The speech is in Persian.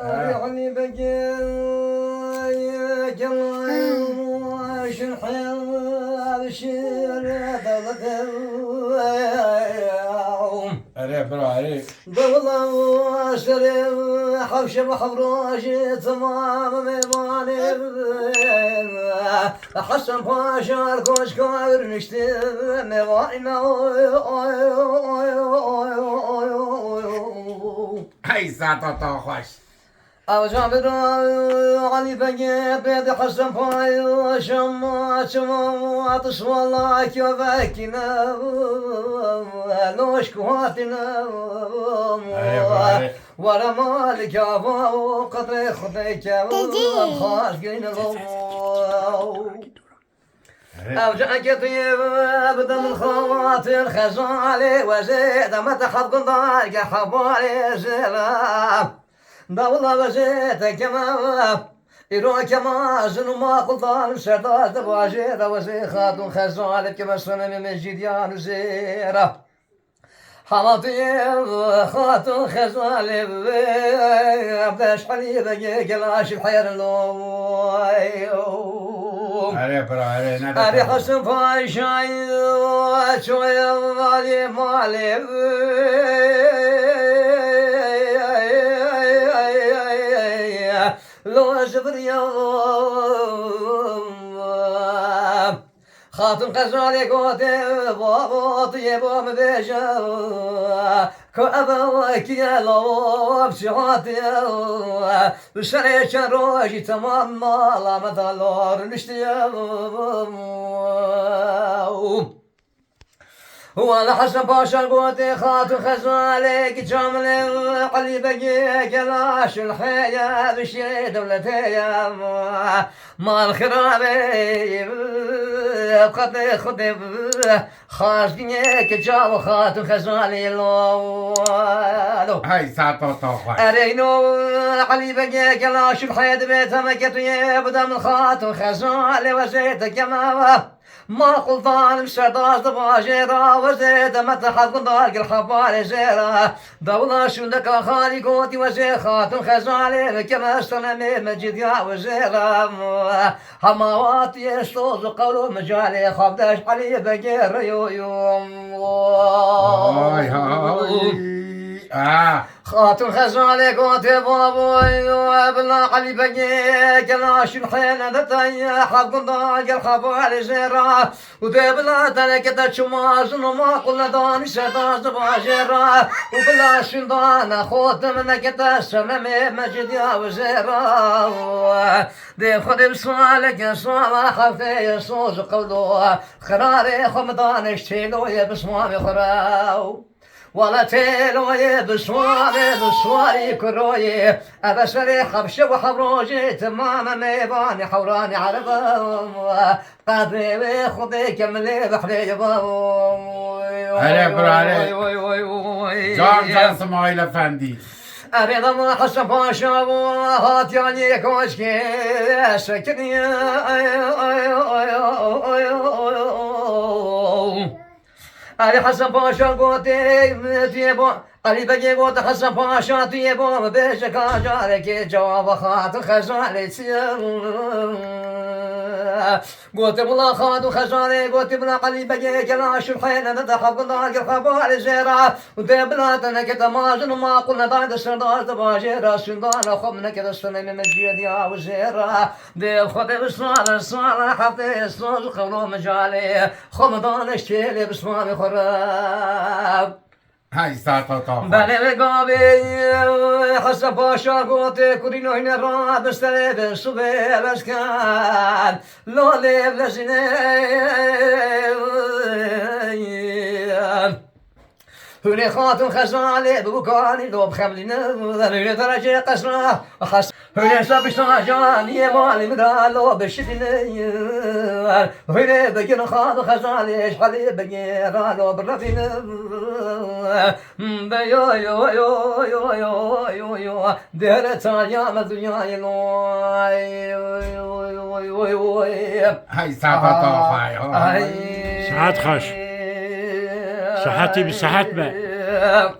يعني بقى جلاش الحياة بشير عليك برا عليك دولة شريف حوش بحفراش تمام ميماني حسن باشار كوش كاير نشتي ميماني هاي ساعة خوش او جابر علي بقيت بيد حسن باي شما شما عطش والله كيفكنا لوش كواتنا ورا مالك يا بابا قطري خذيك خاش قين او جاك طيب ابدا من خواطر خزالي وزيد ما تحب ضايق حبالي زلام دولة وزيت كما إيرو كما زنو ما قلطان سردار دواجير وزي خاتون خزالي كما سنم من جديان وزيرة حماطي خاتون خزالي بداش حليبة قلاش بحير اللوم عليك برا عليك أري حسن فايشاي شوية مالي مالي لو جبر يوم خاتم قزالي قوتي بابا طيبا مبيجا كأبا كيا لو بشعاتي بشري شروجي تمام مالا مدالور نشتيا وانا حسن باشا قوتي خاتو خزالك جامل قلبي قلاش الحياة بشي دولتي ما الخرابي بقدي خدي خاشقنيك جاو خاتو خزالي لو هاي ساعة خوش أرينو قلبي قلاش الحياة بيتها مكتوية بدا من خاتو خزالي وزيت كما ما قلطان مشرداش دباجيرا وزيد متحف قنداق الحبالي زيرا دولة شندك خالي قوتي وزي خاتم خزالي كما سلمي مجد يا وزيرا همواتي يشتوز قولوا مجالي خبداش علي بقير يوم هاي خاتم خزالي قوتي بابوي وابنا علي بقي كلاش الحين دتاي حق ضاق الحبالي زيرا ودبنا تلك تشماز وما قلنا داني سداز باجرا وبلا شندانا خود منك تسلمي مجد يا وزيرا دي خد بسوالك سوالا خفتي صوز قولوا خراري خمدان اشتيلو يبسوامي خراو ولا تيلوي بسواري كروي أبشري حبش وحبروجي تمام ميباني حوراني عربا قادري خذي كملي بحري عليك برا عليك جان سمايل أفندي أريد ما حسن باشا هات يعني كوشكي سكني أري حسن باشا قوتي تيبو أري بقي قوت حسن باشا تيبو بيشك أجارك جواب خات خزالي قوت بلا خات خزالي قوت بلا قلي بقي كلاش الحين ندخل قناق الخبار زيرا وتبلا تنك تمازن وما قلنا بعد السردار تباجيرا سندان خمنا كذا السنة من الجيد يا وزيرا ديب خطي الصالة حفتي الصوز قولوا مجالي خمدان اشتيلي بسمامي خراب هاي ساعة خوش بله بقابي حسن باشا قوتي كورينو هنا را بستري بسوبي بسكان لولي بلسنين هوني خاتم خزالي ببكاني لو بخملنا هوني درجة قسرة هوني سابشنا جاني مالي مدالو بشتني هوني بقين خاتم خزالي شحالي بقين رالو برفينا بيو يو يو يو يو يو يو ديرت ايام الدنيا هاي ساعة خوش ساعات خش صحتي بصحت بقى